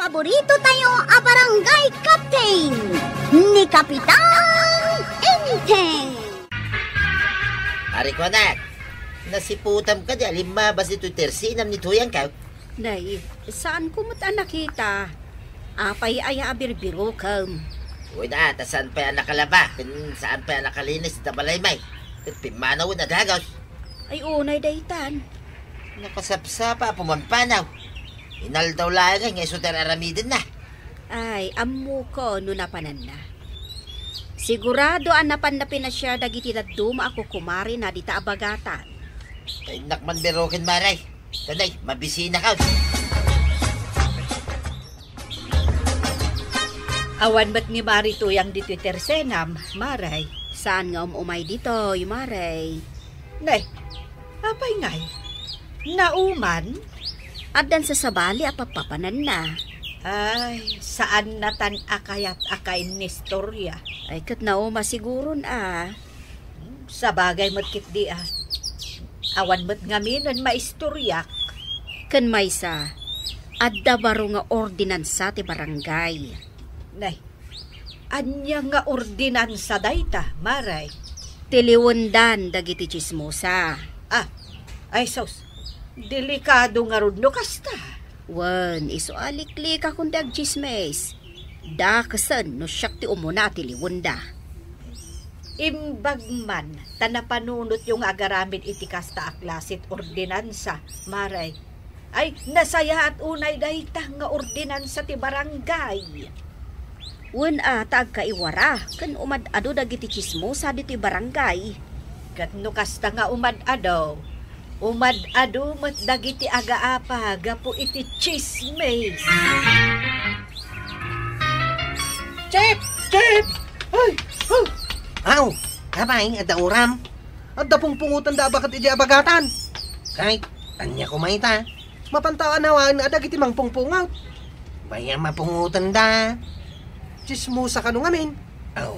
Paborito tayo a barangay captain ni Kapitan Enteng. Ari ko anak, nasiputam ka di alimabas ito'y tersinam ni Tuyang ka. Nay, saan ko mo't nakita? Apay ay abirbiro kam. Uy na, saan pa yan nakalaba? Saan pa yan nakalinis na balaymay? Pimanaw na dagaw. Ay unay daytan. Nakasapsapa, pumampanaw. Inal daw lang ngay suter aramidin na. Ay, amu ko no napanan na. Sigurado anapan na pinasya dagiti daduma ako kumari na dita abagatan. Kay nakman berokin maray. Kanay, mabisina ka. Awan ba't ni Mari Tuyang dito tersenam, Maray? Saan nga umay dito, Maray? Nay, apay ngay? Nauman? Adan sa sabali apapapanan na. Ay, saan natan akayat akay nistorya? Ay, kat nauma siguron Sa bagay mo't kit di Awan mo't ngaminan maistoryak. Kan maysa, adda baro nga ordinansa ti barangay. Nay, anya nga ordinansa dayta, Maray? Tiliwundan dagiti chismosa. Ay sos, delikado nga rudno kasta. Wan, iso aliklik akong dag chismes. Da kasan no siyak ti umuna tiliwunda. Imbag man, tanapanunot yung agaramid iti kasta aklasit ordinansa, Maray. Ay, nasaya at unay dayta nga ordinansa ti barangay. Wan tag kaiwara, kan umad-ado dagiti chismosa dito barangay. Katno kasta nga umad-ado mat dagiti aga-apa, gapo iti chismes. Chip! Ay! Aw! Kabay, adda uram. Adda pungpungutan da bakat iti abagatan. Kahit, anya kumaita. Mapantaan nawan, adda giti mang pungpungaw. Bayang mapungutan da. Chismusa ka nung amin. Aw!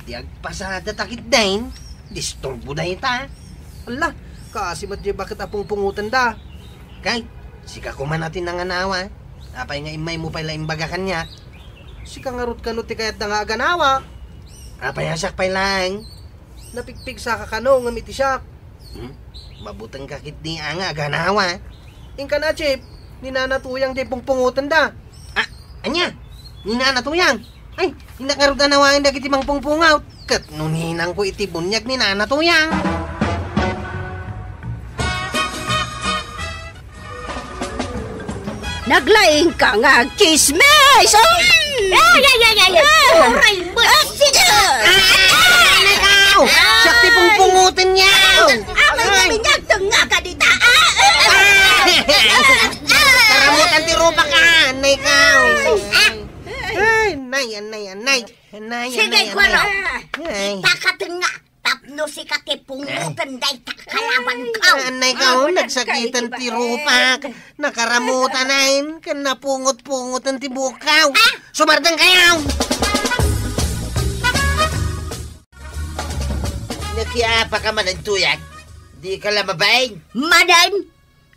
Di agpasada takit dahin. Disturbo da ita. Ala, kasi matya bakit apungpungutan da. Kahit, sika kuman natin nanganawa. Apay nga imay mo pala imbaga kanya. Sika nga rut kanot ti kayat na nga aganawa. Apay asak pay lang. Napikpik sa kakano nga miti siyak. Mabutang kakit ni nga aganawa. Ingka na, Chip. Ninanatuyang di pungpungutan da. Anya? Ninanatuyang? Ay, inakarot na nawain da kiti mang pungpungaw. Kat nuninang ko iti bunyag ninanatuyang. Naglaing ka nga chismes! Uray mo! Nakaw! Sakti pungpungutan niya! Amay kuminyag nga ka dita! Karamutan ti rupa ka! Nakaw! Ay, anay. Sige, kwaro! Ay. Takateng nga! Tapno si katipungutan day takalaban ka! Anay ka, nagsakitan ti rupa. Nakaramutan nain, kan napungot-pungotan ti bukaw. Sumardang kayaw! Nakiapa ka man ang Tuyang. Di ka lamabain. Madan!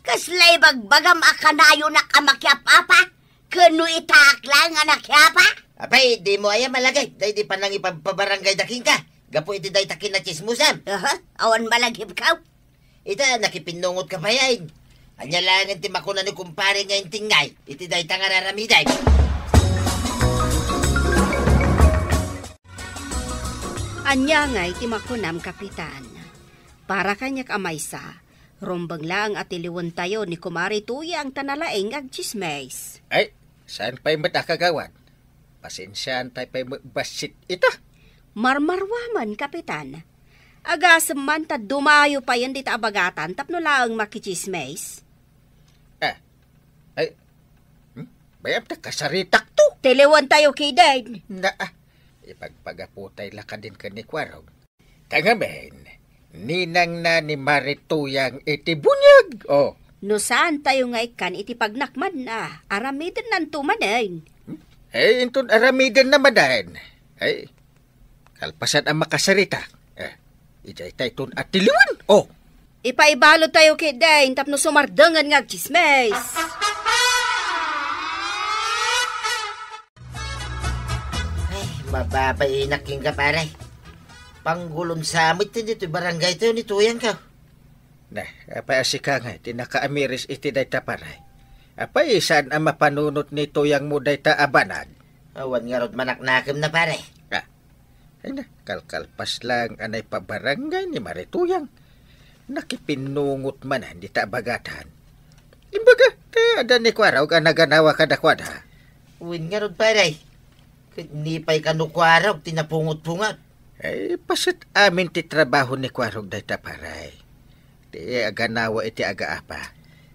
Kaslay bagbagam akanayo na kamakyapapa? Kano itakla nga nakyapa? Apay, di mo aya malagay. Day di pa nang ipabarangay daking ka. Gapo iti day takin na chismusan. Awan malagib ka? Ita, nakipinungot ka pa yan. Anya lang ti makuna ni kumpare ngayon tingay. Iti day tangararamiday. Anya nga iti makunam, Kapitan. Para kanyak amaysa, rombang lang at iliwan tayo ni Kumari Tuyang tanalaing ag chismes. Ay, saan pa'y matakagawan? Pasensyahan tayo pa'y basit ita. Marmarwaman, Kapitan. Agasam man ta dumayo pa yan dita abagatan tapno lang makichismes. Bayab na kasaritak to. Tiliwan tayo kay Dad. Ipagpagaputay laka din ka ni Kwarog. Tangamen, ninang na ni Marituyang iti bunyag. No saan tayo nga ikan iti pagnakman na, aramidan nan tumanin. Intun aramidan na madahin. Kalpasan ang makasarita. Ijay tayo itun at tiliwan. Ipaibalo tayo kay Dad tapno sumardangan nga chismes. Mababainaking ka, pare. Panggulon samit din dito, barangay tayo ni Tuyang ka. Nah, apa asika nga, tinakaamiris iti dayta paray. Apa saan ang mapanunot ni Tuyang mo dayta abanan? Awan nga rod manaknakim na, pare. Ay na, kalkalpas lang anay pabarangay ni Marituyang. Nakipinungot man hindi ta bagatan. Imbaga, ada ni kwaraw ka naganawa ka dakwada. Uwin nga rod, pare. Nipay kanukwaraw, tinapungot-pungot. Ay, pasit amin ti trabaho ni kwarog dayta paray. Di aganawa iti aga-apa.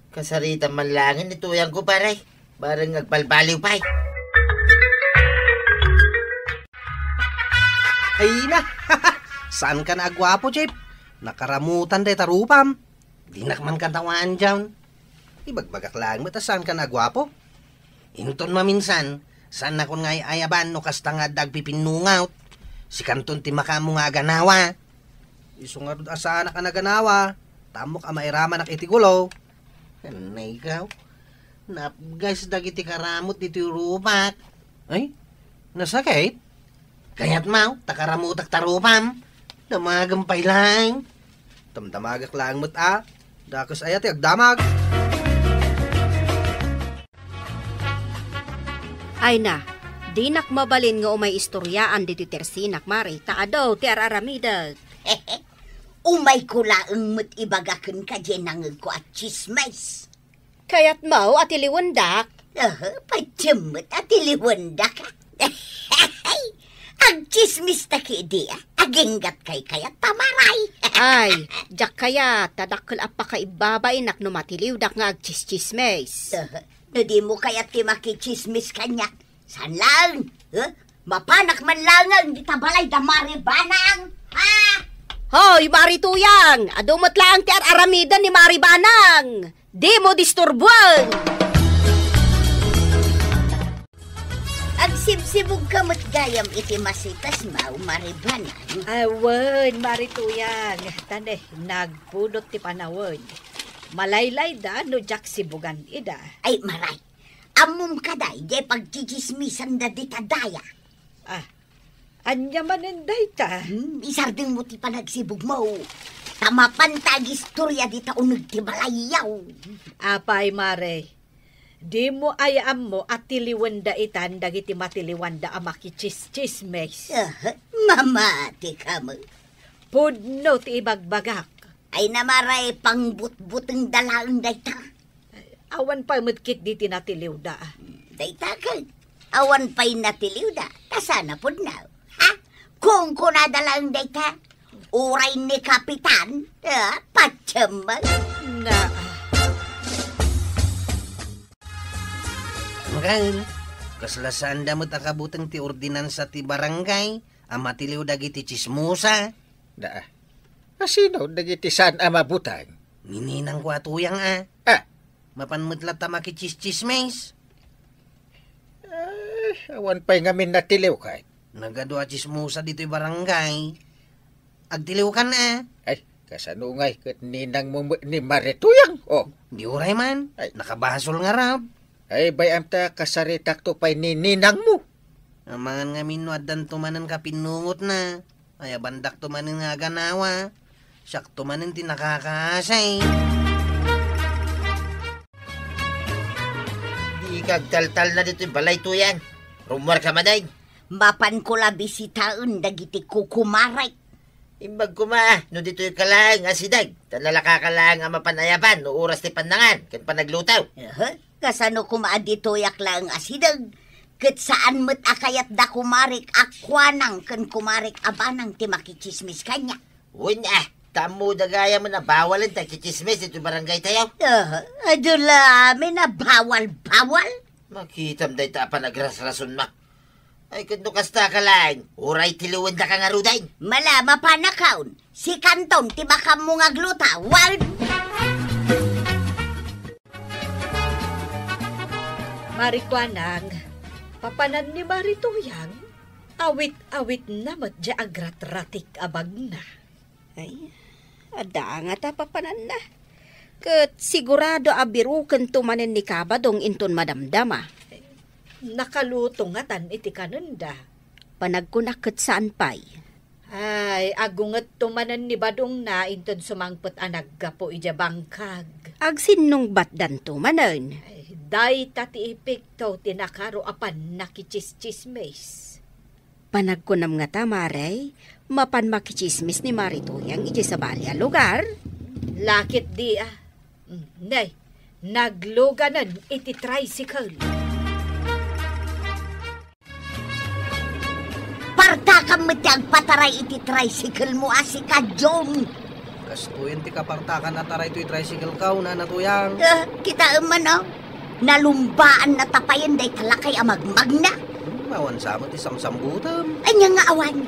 Kasarita man langin ni Tuyang ko, pare. Barang nagbalbaliw pa'y. Ay na, saan ka na agwapo, Chip? Nakaramutan day tarupam. Di nakman katawaan dyan. Ibagbagak lang mo, saan ka na agwapo? Inton maminsan, saan na kung ngay ayaban no kasta nga dagpipinungaut. Si kanton ti makamo nga ganawa. Isungarod asana ka na ganawa. Tamok ang mairaman ak itigulo. Anay ikaw. Napgas dagiti karamot dito rupak. Ay, nasakit? Kaya't mau, takaramutak tarupam. Damagampay lang. Damdamagak lang mo't Dakos ayat agdamag. Ay na, di nakmabalin nga umay istoryaan diti tersinak mari, taadaw ti araramidag. Umay ko laang mo't ibagakan ka dyan nangag ko at chismis. Kaya't mau at iliwandak. Padyamot at iliwanda ka. Ang chismis na ki aginggat kay kaya tamaray. Ay, jak kaya tadakkel apa ka ibabay nak numatiliw dak nga agchis-chismes. Di mo kaya ti makichismis kanya. San lang? Mapanak man lang ang ditabalay da maribanang. Ha? Hoy, Marituyang! Adumot lang ti aramidan ni Maribanang! Di mo disturbuan! Agsibsibog ka mo't gayam iti masitas mau Maribanang. Awan, Marituyang. Tane, nagpudot ti panawon. Malaylay da no jak sibugan ida. Ay, maray. Amum kaday, di pagchichismisan da ditadaya. Anya maninday ta. Isarding mo ti panagsibog mo. Tamapan tag-istorya di taunag ti balayaw. Apay, Mare. Di mo ayam mo at tiliwanda itan dagiti matiliwanda ang makichismes. Mamati ka mo. Pudno ti ibagbagak. Ay namaray pang but-buteng dalaan dayta. Awan pa mutkit di tinatiliw da. Dayta ka. Awan pa'y natiliw da. Kasana po na. Ha? Kung kunadalang dayta, uray ni Kapitan, patsyamag. Na, Mahal, kaslasan damot akabutang ti ordinansa ti barangay, ang matiliw dagiti chismusa. Da. Asino dagiti saan ang mabutang? Nininang ko atuyang Mapanmutlat ta makichismes. Awan pa'y ngamin natiliw kay. Nagadwa chismusa dito'y barangay. Agtiliw ka na. Ay, kasanungay kat ninang mo ni Marituyang. Oh, Di uray man. Ay. Nakabasol nga rab. ay bayam ta kasaritak to pa'y ni ninang mo. Amangan nga minno addan tumanan ka pinungot na. Ay abandak tumanan nga ganawa. Siyak tumanan ti nakakasay. Di kagtaltal na dito yung balay Tuyang. Rumor ka maday. Mapan ko la bisitaon dagiti kukumaray. Imbag kuma, no dito yung kalang asidag. Tanalaka ka lang ang mapanayaban, no oras ti pandangan, kan panaglutaw. Kasano kumaan dito yak lang asidag. Kat saan mo't akayat da kumarik akwanang kan kumarik abanang ti makichismis kanya. Uy tamo dagaya mo na bawalan ta kichismis dito barangay tayo. Adula, may na bawal-bawal. Makitam day ta pa nagrasrason ma. Ay kundo kasta ka lang, uray tiliwan da ka nga ruday. Mala mapanakaon, si Kanton ti baka mo nga gluta, wal. Marikwanang, papanan ni Marituyang, awit-awit na madya agrat-ratik abag na. Ay, ada nga ta papanan na. Kat sigurado abiruken tumanen ni Kabadong inton madamdama. Nakalutong nga tan iti kanunda. panagkunakot saan pay. Ay, agunget tumanan ni Badong na inton sumangpot anag gapo ija bangkag. Agsinong batdan tumanan. Ay, day tati ipikto tinakaro apan nakichischismes. Panagkunam nga ta, Maray, mapan makichismis ni Marituyang ije sa balya lugar. Lakit di Nay, nagluganan iti tricycle. Parta ka matiyag pataray iti tricycle mo asi ka, John. Kastuyan ti kapartakan na taray to'y tricycle ka, una natuyang. Kita man, nalumbaan na tapayan day talakay amagmag na. Mawan sa mo ti samsambutam. Anya nga awan,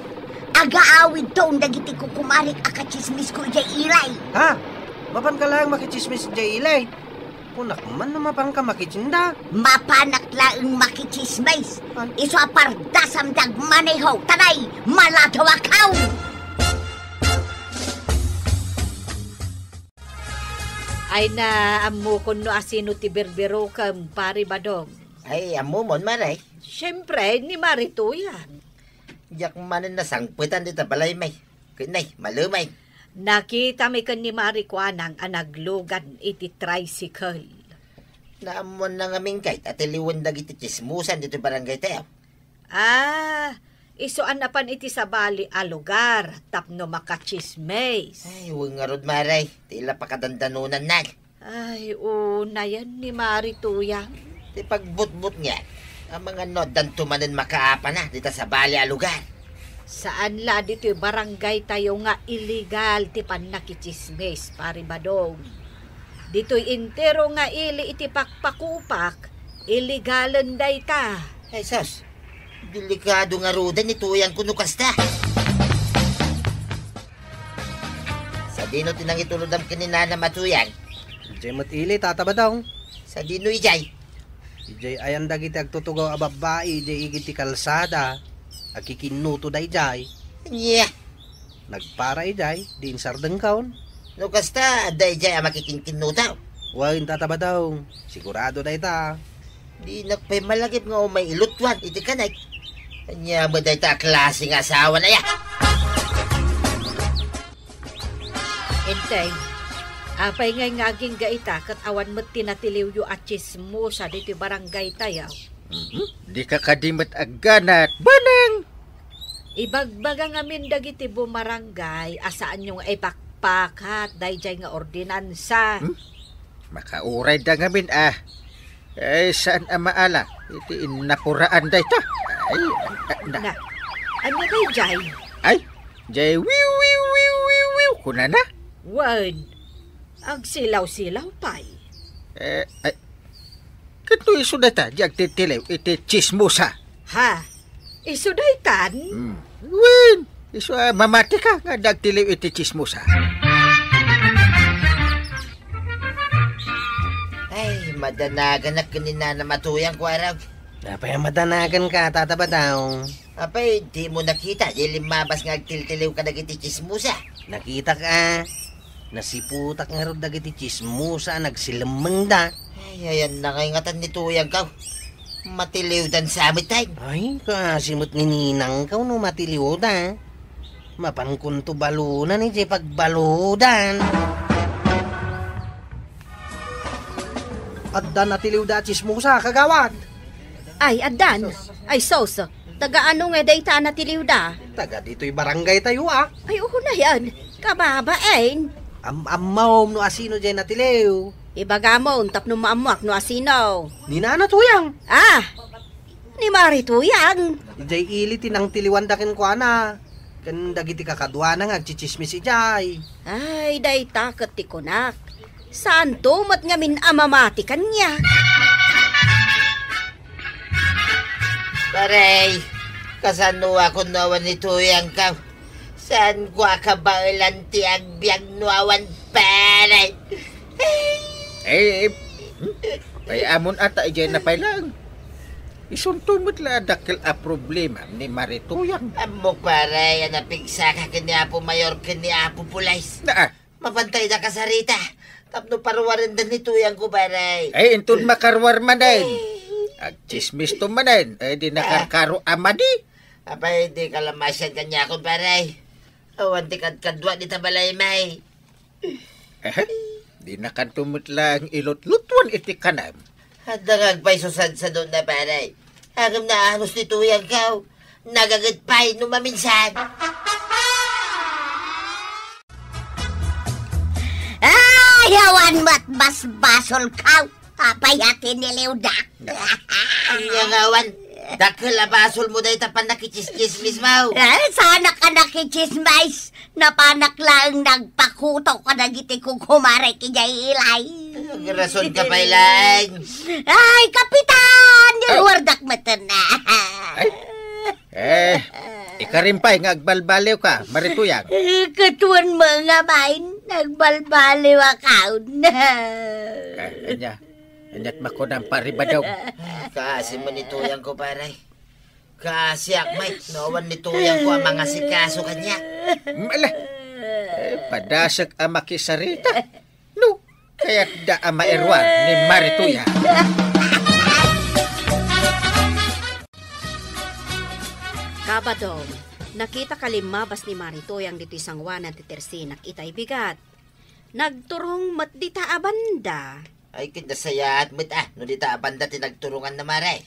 aga-awid to ang dagiti ko kumarik akachismis ko ijay ilay. Ha? Mapan ka lang makichismis jay ilay. Punak man na mapang ka makichinda. Mapanak laeng makichismis. Ay. Iso apardasam dag maneho, taray, malatawakaw. Ay na amo kun no asino ti berbero kam pari Badong. Ay, amo mon, Maray. Siyempre, ni Marituyan. Yak manan na sangputan dito balay may. Kinay, malumay. Nakita mi kan ni Marikwanang anaglugan iti tricycle. Naamon na nga mingkay at iliwan dagiti chismusan dito barangay tayo. Isuan na pan iti sa bali a lugar, tapno makachismes. Ay, huwag nga rod, Maray. Tila pa kadandanunan na. Ay, una yan ni Marituyang. Di pagbutbut nga, ang mga nodan tumanan makaapa na dito sa bali a lugar. Saan la dito barangay tayo nga illegal ti pan nakichismes, pari Badong. Dito'y intero nga ili iti pakpakupak, illegalan day ta. Ay, sos, delikado nga rudan ito yung kunukasta. Sa dino tinang itulodam kaninana matuyang. Ijay matili, tataba daw. Sa dino ijay. Ijay ayan dagiti agtutugaw a babae, ijay igiti kalsada. Akikinuto da ijay. Yeah. Nagpara ijay, diin sardeng kaon. Nukasta, da ijay ang makikinkinutaw. Wain tataba daw. Sigurado da ita. Di nagpay malagip nga o may ilutwan, iti kanay. Kanya mo da ita klaseng asawa na ya. Entay, apay ngay ngaging gaita kat awan mo't tinatiliw yu at chismo sa dito barangay tayo. Di ka kadimat agganat. Banang! Ibagbaga ngamin dagiti bumarangay asaan yung ipakpakat dayjay nga ordinansa. Makauray da ngamin Eh, saan ang maala? Iti inapuraan da ita. Ay, Na, ano dayjay? Ay, jay wiw. Kuna na? Wan, agsilaw-silaw pay. Ay, kato iso na ta, di agtitilaw, iti chismosa. Ha? Isudaytan? Win, iso mamati ka, nga dagtiliw iti chismosa. Ay, madanagan na kaninana matuyang ko araw. Napay madanagan ka, tataba daw. Apay, di mo nakita, di limabas nga agtiltiliw ka nagiti chismusa. Nakita ka. Nasiputak nga ro dagiti chismusa, nagsilamang da. Ay, ayan na ngayngatan ni tuyang ka. Matiliw dan sa amit tayo. Ay, kasimot ni Ninang ka no matiliw da. Mapangkunto balunan iti pagbaludan. Adda natiliw da chismusa, kagawad. Ay, adan. Ay, sos. Taga-ano nga dayta na tiliw da? Taga dito'y barangay tayo Ay, uho na yan. Kababain. Amawom no asino dyan natiliw. Ibagamon, tapno maamuak no asino. Ninana tuyang. Ni Marituyang. Ijay ili tinang tiliwan dakin ko ana. Kan dagiti kakadwa na nga agchichismis ijay. Ay, dayta katikunak. Saan to mat ngamin amamati kanya? Paray, kasano ako nawan ni tuyang ka. Saan ko akabalan ti agbyag nuawan paray. Ay amon ata ijay na pailang. Isuntumot la dakil a problema ni Marituyang. Amo paray, anapigsa ka kini Apo Mayor kini Apo Pulays. Mapantay na kasarita. Tapno parwarin din ni tuyang ko paray. Ay intun makarwar man din. Ag chismis to man din. Ay di nakarkaro amadi. Apay, di kalamasyan kanya akong paray. Awan di kadwa di tabalay may. Di na kantumot lang ilot-lutwan iti kanam. At nagagpay susad sa doon na paray. Agam na anos ni tuyang kaw. Nagagagpay numaminsan. Ay, awan mo't basbasol ka. Papayatin ni Leuda. Yang awan, dakil abasol mo dahi tapan nakichismis mo. Sana ka nakichismis. Napanak lang nagpakuto ka na giti kung kumare kijay ilay. Rason ka pa ilang. Ay, Kapitan! Niluwardak mata na. Ikarimpay nga agbalbaliw ka, Marituyang. Katuan mga main, nagbalbaliw akaw na. Anyat makunang pariba daw. Kasi manituyang ko paray. Kasi akmay, nawan nituyang ko ang mga sikaso kanya. Mala, padasag ang makisarita. No, kaya't da ang mairwan ni Marituyang. Kabadong, nakita kalimabas ni Marituyang dito isang wanan ti Tersinak itay bigat. Nagturong mat dita abanda. Ay, kinasaya at mit no di ta banda tinagturungan na maray.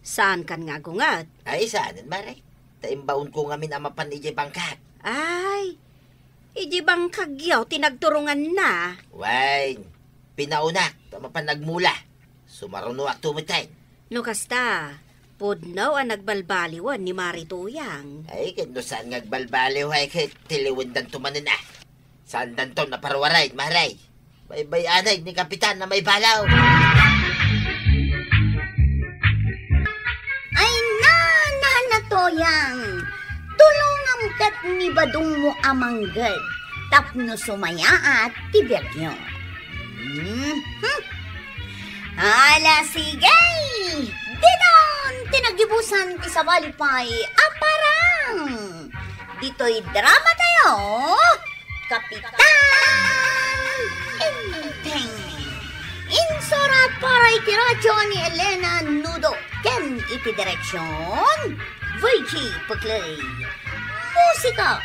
Saan kan nga gungat? Ay, saanin maray. Taimbaon ko ngamin ang mapan iji bangkat. Ay, iji bang kagyaw tinagturungan na. Wain, pinaunak, tamapan nagmula. Sumarunuak tumitay. No kasta, pudnaw ang nagbalbaliwan ni Marituyang. Ay, kano saan ngagbalbaliw ay kay tiliwindan tumanin ah. Saan danto na parwaray, maray. Bay-bay anay ni Kapitan na may balaw. Ay na Toyang. Tulungan kat ni badong mo amanggad. Tapno sumaya at tibiyagyo. Ala sige! Dinon! Tinagibusan ti sa balipay aparang! Dito'y drama tayo! Kapitan! Inteng! Insurat para itiradyo ni Elena Nudo ken iti direksyon Virgie Pugley. Musika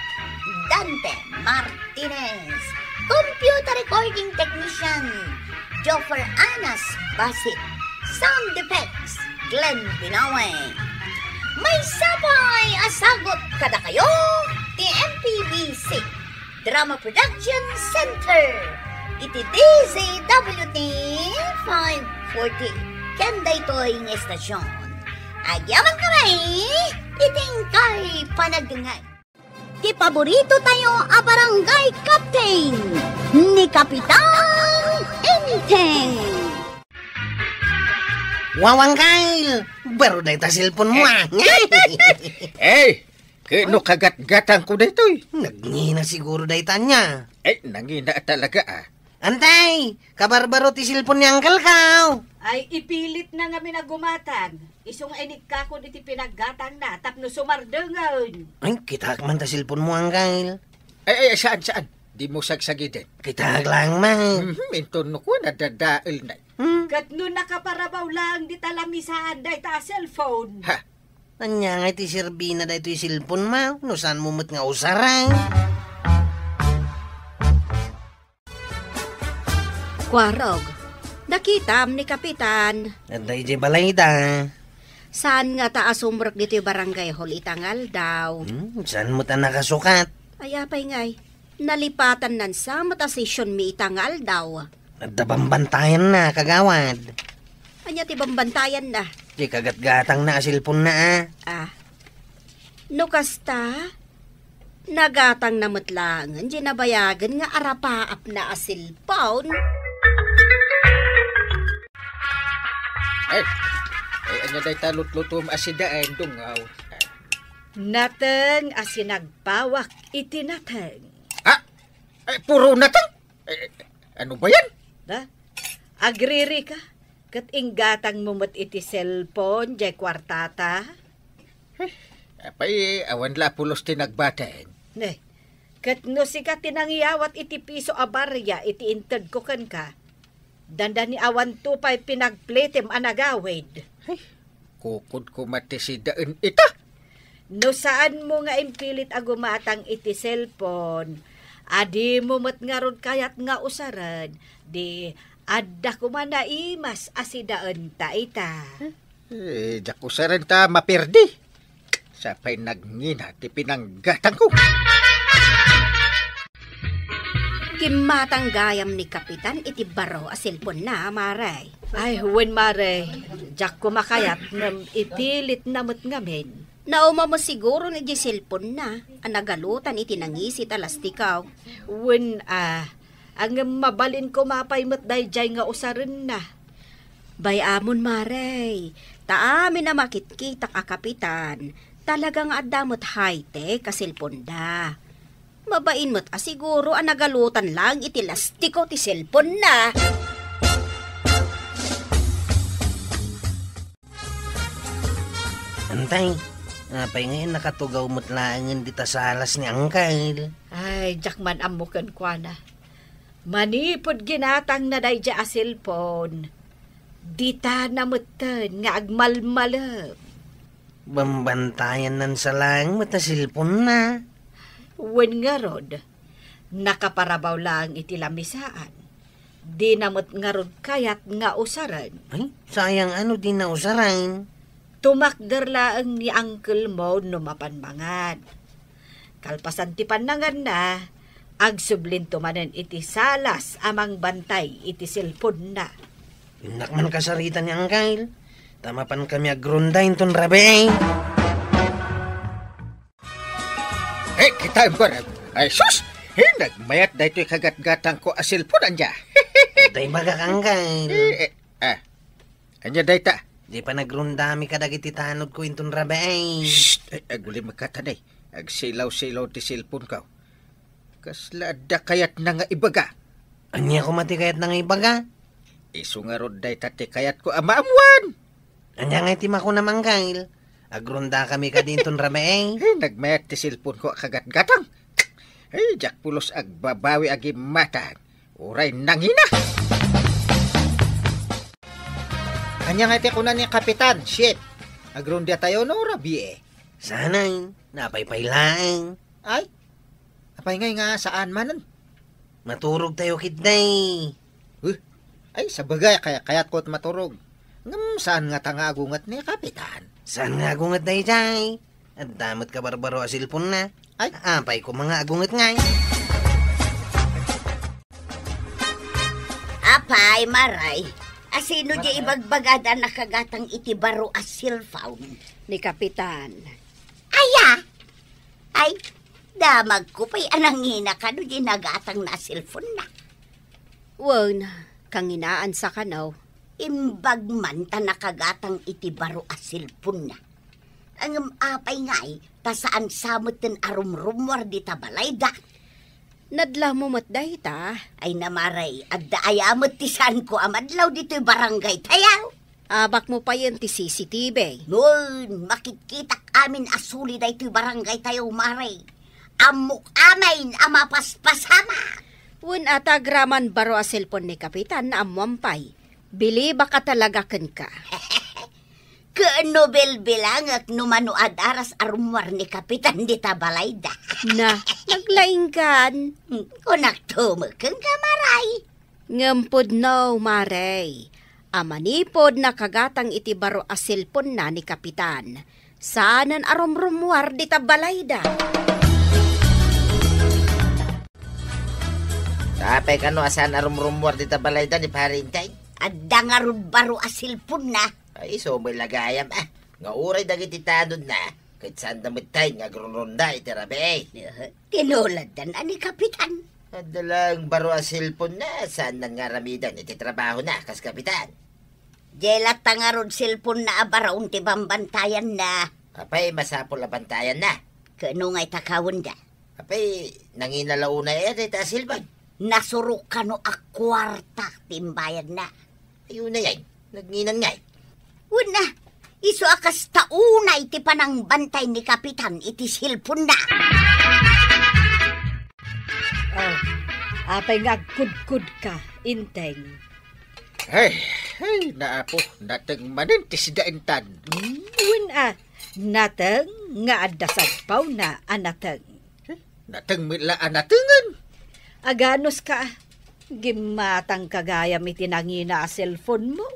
Dante Martinez. Computer recording technician Joffer Anas Basit. Sound effects Glenn Binawe. May sabay asagot kada kayo ti MPBC Drama Production Center. Iti DZWT 540 kenda ito'y ng estasyon. Agyaman kamay, iting kay panagdungay. Ti paborito tayo a barangay captain ni Kapitan Enteng. Wawang Kyle, baru na ita cellphone mo ah. Kano kagat-gatang ko dito eh. Nagngina siguro dayta niya. Nangina talaga ah. Antay, kabarbaro ti cellphone ni Uncle Kaw. Ay, ipilit na nga minagumatan. Isong inig ka kung iti pinaggatang na, tapno sumardengan. Ay, kitak man ta cellphone mo, Uncle. Saan? Di mo sagsagi din. Kitak lang man. Minton ko na dadail na. Kat no nakaparabaw lang di talamisaan day ta cellphone. Ha? Anya nga iti sirbina da ito yung cellphone ma. No saan mumot nga usaray. Kwarog, nakitam ni Kapitan. Aday di balay da. Saan nga taasumrok dito yung barangay hall itangal daw. Saan mo ta nakasukat? Ay apay ngay, nalipatan nan sa matasisyon mi itangal daw. Nadabambantayan na, kagawad. Anya ti bambantayan na. Di kagat-gatang na cellphone na ah. No kasta, nagatang na matlangan, di nabayagan nga arapaap na asilpawn. Anya day talot-lutom asidaan dungaw. Nateng asinagpawak itinateng. Puro natang? Ano ba yan? Da? Agriri ka? Kat inggatang mumot iti cellphone, jay kwartata? Apay, awan la pulos tinagbaten. Ne, kat no si ka tinangiyawat iti piso abarya, iti inted ko kan ka. Danda ni awan tupay pinagplitim anagawid. Kukod ko matisidaan ita. No saan mo nga impilit agumatang iti cellphone, adi mo mat nga ron kayat nga usaran, di adda ko man na imas asidaan ta ita. Diyak ko sa rin ta mapirdi. Sapay nagngina ti pinanggatang ko. Kimatang gayam ni Kapitan iti baro a cellphone na, Maray. Ay, huwen mare, jak ko makayat ngam ipilit namot ngamin. Nauma mo siguro ni di cellphone na, ang nagalutan iti nangisit alastikaw. Huwen ang mabalin ko mapay mat dayjay nga usarin na. Bayamon, Maray, taamin na makitkita ka, Kapitan. Talagang adamot high-tech ka cellphone da. Mabain mo't asiguro ang nagalutan lang iti lastiko ti cellphone na. Antay, napay ngayon nakatugaw mo't laangan dita sa alas ni Angkal. Ay, jakman amukan kwa na. Manipod ginatang na dayja a cellphone. Dita namutan nga agmalmalab. Bambantayan nan sa lang mo't na cellphone na. Wen nga rod, nakaparabaw lang iti lamisaan. Di namot nga rod kayat nga usaran. Ay, sayang ano din na usaran. Tumakder laang ni Uncle mo no mapanmangan. Kalpasan ti panangan na, agsublin tumanen iti salas amang bantay iti cellphone na. Inak man kasaritan ni Angkal. Tamapan kami agrundain ton rabe. Kita mo rin. Ay, sus! Nagmayat na ito'y kagat-gatang ko a cellphone anja. Day baga Angkal. Anya day ta? Di pa nagrundami ka dagiti tanod ko inton rabe. Shhh! Aguli magkatanay. Agsilaw-silaw ti cellphone ka. Kasla da kayat na nga ibaga. Anya ko mati kayat na nga ibaga? Isu nga rod day tati kayat ko amaamuan. Anya nga itima ko namang Kyle. Agrunda kami ka din ton rame. Nagmayat ti cellphone ko kagat-gatang. Jak pulos agbabawi agi mata. Uray nangina. Anya nga iti kunan ni Kapitan, shit. Agrunda tayo no rabi Sanay, napaypaylaang. Ay, apay nga saan manan? Maturog tayo kitday. Ay, sabagay, kayat ko't maturog. Ngam, saan nga tanga agungat ni Kapitan? Saan nga agungat day jay? At damot ka barbaro a cellphone na. Ay, apay ko mga agungat ngay. Apay, Maray. Asino di ibagbagada nakagatang iti baro a cellphone? Ni Kapitan. Aya! Ay, damag ko pa'y anangina ka no di nagatang na cellphone na. Wan, kanginaan sa kanaw. Imbag man ta nakagatang iti baro a cellphone na. Ang apay ngay, ta saan samot ten arumrumwar di tabalayda. Nadla mo matday ta. Ay namaray, adda ayamot ti saan ko amadlaw dito'y barangay tayaw. Abak mo pa yan ti CCTV. Noon, makikitak amin asuli da ito'y barangay tayaw, maray. Amok amain, amapaspasama. Wan atagraman baro a cellphone ni Kapitan na amuampay. Bili baka talaga ken ka. Nobel bilang at numanoad aras arumwar ni Kapitan di tabalayda. Na, naglainggan. Kunak tumukang kamaray. Ngampod no, Maray. Amanipod na kagatang iti baro a cellphone na ni Kapitan. Saanan arumrumwar di tabalayda. Tapay ka no asan arumrumwar di tabalayda ni Parintay? Adda nga rod baro a cellphone na. Ay, so may lagayam Nga uray dagiti tanod na. Kahit saan damitay nga grunronda iti rabe. Tinulad na ni Kapitan. Adalang baro a cellphone na. Saan nang nga ramidan iti trabaho na, kas Kapitan? Jelat nga rod cellphone na abaraon ti bambantayan na. Apay, masapol na bantayan na. Kano nga'y takawon da? Apay, nanginalauna ita silban. Nasurok ka no a kwarta timbayad na. Ayun na yan, nagninan ngay. Una, iso akas tauna iti panang bantay ni Kapitan iti cellphone na. Oh, apay nga agkud-kud ka, inteng. Ay, naapo, natang manin ti sidaintan. Wen nateng nga adasad paw na anateng. Nateng mila anatengan. Aganos ka, gimatang kagayam itinangina a cellphone mo.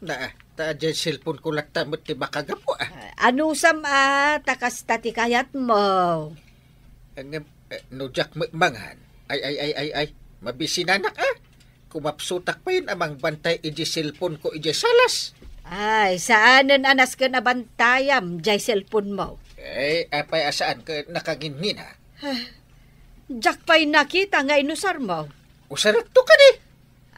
Na, ta dyan cellphone ko latamot ti makagapo Anusam takas tati kayat mo. Nujak mangan. Ay. Mabisinanak Kumapsutak pa yun amang bantay iji cellphone ko iji salas. Ay, saanan anas ka na bantayam jay cellphone mo? Apay asaan ka nakaginin Jak pa'y nakita nga inusar mo. Usarat to ka di.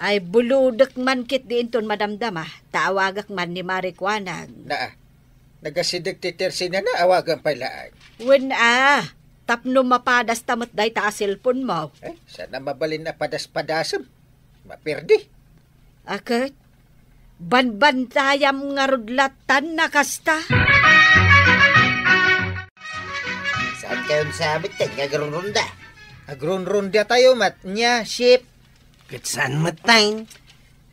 Ay, buludak man kit diinton madamdama. Taawagak man ni Marikwanag. Nagasidag ti tersina na awagan palaan. Wen tapno mapadas tamot day ta cellphone mo. Sana mabalin na padas-padasam. Maperdi. Akit? Banbantayam nga rudlatan na kasta. Saan kayong sabit nga garong-runda? Agron-runda tayo, matnya, ship. Katsan matain.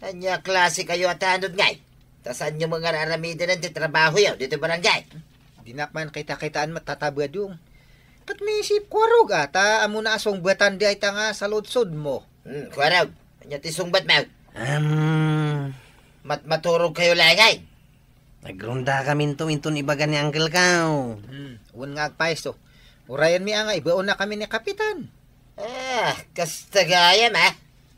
Anya klase kayo at anod ngay? Tasan nyo mga raramidan ng trabaho yaw dito barangay? Di na man kita-kitaan matatabad yung. Kat may ship kwarog ta amo na asong batan di ay nga sa lodsod mo. Kwarog, anya tisong bat mo? Maturog kayo langay. Nagrunda kami inton ibagan ni Uncle Kao. Uwan nga agpaisto. Urayan mi nga, ibaon na kami ni Kapitan. Kastagayam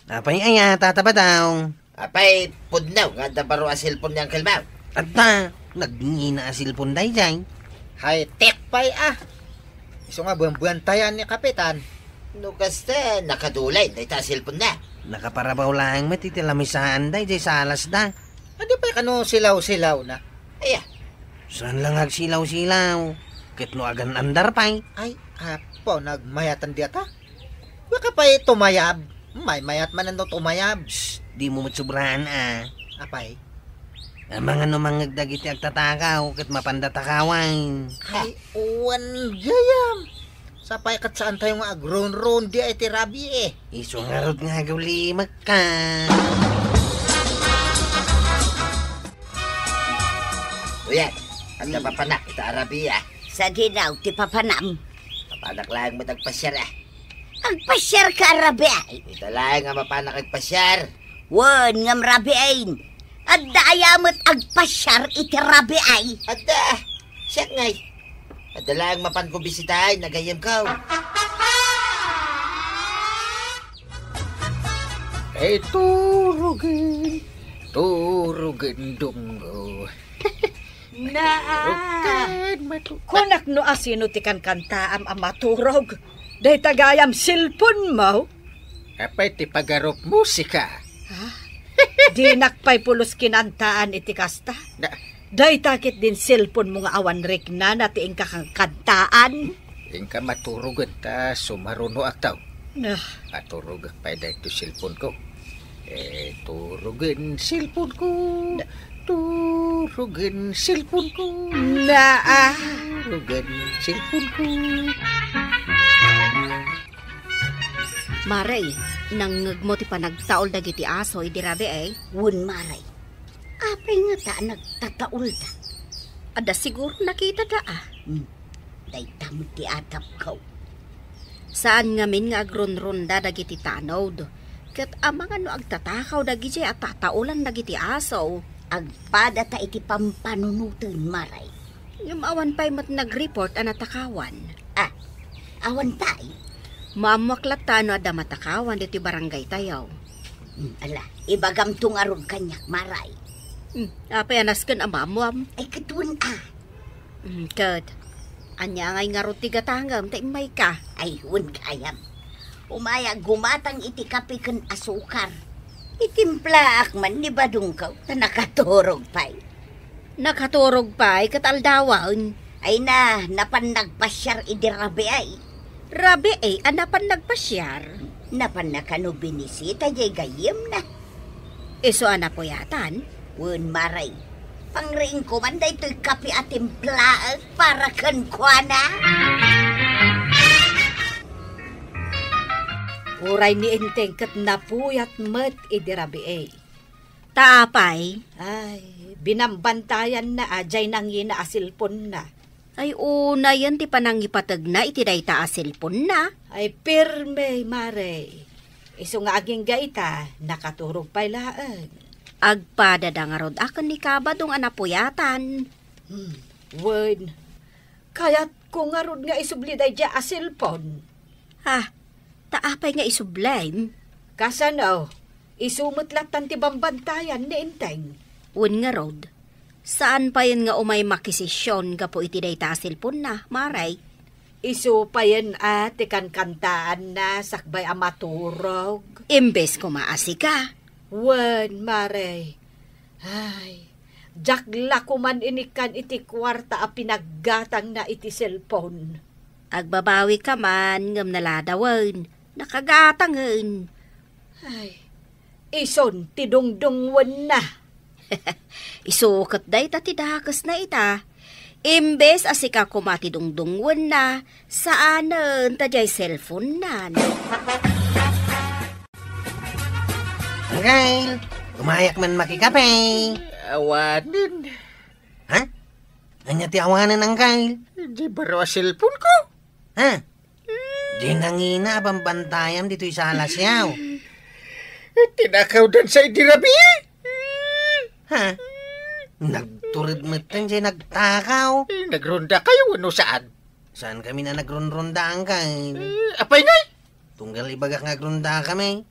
Apay tataba daw. Apay, pudnaw, nga dabaro a cellphone niyang kalmaw. At nagngina a cellphone day jay. High-tech pay Iso nga buwan tayan ni Kapitan. No kasta, nakadulay, na ita cellphone na. Nakaparabaw lang matitilamisaan day jay salas da. Adi pa kano silaw-silaw na. Saan lang agsilaw-silaw? Kitno agan andar pay. Ay, apo, nagmayatan di ata. Baka pa'y tumayab. May mayat man nando tumayab. Di mo matsubrahan Apay? Mga numangagdag iti agtatakaw kat mapandatakawan. Ay, uwan gayam. Sapay kat saan tayo nga agron-ron di ay tirabi Iso nga rod nga gawlimag ka. Uyan, ang napapanak, ita Arabia. Sa ginaw, ti papanam. Mapanak lang mo nagpasyar Agpasyar ka, Rabi. Ita lang nga mapanak agpasyar. Wan nga marabiain. At dayamot agpasyar iti Rabi ay. Ada, siya ngay. Ada lang mapan ko bisitahin, nagayam ka. Turugin dungo. Kunak no asino ti kan kantaam amaturog. Day tagayam cellphone mo. Apay ti pagarop musika. Di nakpay pulos kinantaan iti kasta. Day takit din cellphone mo nga awan rik na natiing kakang kantaan. Ingka maturugan ta sumaruno aktaw. Nah, Maturugak pa dahil ito cellphone ko. Turugin cellphone ko. Turugin cellphone ko. Turugin cellphone ko. Maray, nangag mo ti panagtaol dagiti asoy di Rabi Wan maray. Apay nga ta nagtataol ta. Ada siguro nakita da Day tamot ti atap ko. Saan ngamin nga agron-ronda dagiti tanod. Kat amang ano agtatakaw dagiti at tataulan dagiti aso. Agpada ta iti pampanunutan maray. Yung awan pa'y mat nag-report ang natakawan. Awan pa'y. Mamaklat tano ada matakawan dito barangay tayaw. Ala, ibagam tong arod kanyak maray. Apay anaskan amamuam. Ay katuan Kat, anya ngay nga roti gatangam, taimay ka. Ay, wan kayam. Umaya gumatang iti kape ken asukar. Itimplaak man ni badung kaw na nakaturog pa'y. Nakaturog pa'y kataldawan. Ay napan nagpasyar idi Rabi ay. Rabi anapan nagpasyar. Napan nakano binisita jay gayem na. Iso ana po yatan. Wan maray. Pangring ko man da ito'y kape at timplaak para kan kuana. uray ni Inteng kat napuyat mat idi Rabi Tapay. Ay, binambantayan na ajay nang ina asilpon na. Ay una yan ti panangipatag na iti dayta a cellphone na. Ay pirme, Mare. Iso nga aging gaita, nakaturog pa ilaan. Agpadada nga rod akan ni kabadong anapuyatan. Wen, kaya't ko nga rod nga isubliday dya a cellphone. Ha, taapay nga isublime. Kasano, isumutlatan ti bambantayan ni Inteng. Un nga rod. Saan pa yan nga umay makisisyon ga po iti dayta a cellphone na, Maray? Isu pa yan tikan kantaan na sakbay amaturog. Imbes ko maasi ka. Wen, Mare. Ay, jakla ko man inikan iti kwarta a pinaggatang na iti cellphone. Agbabawi ka man ngam naladawan. Nakagatangan. Ay, ison tidungdungwan na. Isukat day tatidakas na ita. Imbes asika kumatidungdungwan na, saanan tajay cellphone nan. Angkal, umayak man makikape. Awanin. Ha? Anya ti awanan, Angkal? Di baro a cellphone ko. Ha? Di nangina bambantayan dito sa alasyaw. Tinakaw dan sa idirabi. Ha? Nagturid mo tan siya nagtakaw. Nagronda kayo ano saan? Saan kami na nagronronda, Angkal? Apay ngay? Tunggal ibagak nagronda kami.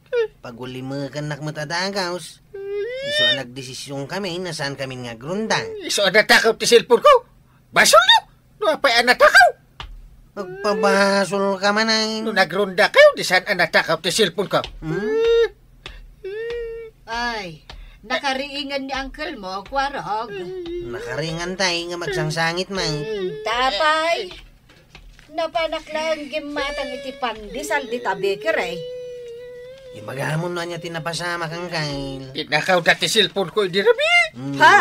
Pag ulimakan nakmatadagaws. Iso ang nagdesisyon kami na saan kami nagronda. Iso ang natakaw ti cellphone ko. Basol nyo. No apay ang natakaw. Magpabasol ka man ay. No nagronda kayo, di saan ang natakaw ti cellphone ko. Ay, nakariingan ni Uncle mo, kwarog. Nakaringan tayo nga magsangsangit man. Tapay, napanak lang gimatang iti pandisal di tabiker eh. Ibagamon na niya tinapasama kang kail. Tinakaw dati cellphone ko, idirabi. Ha?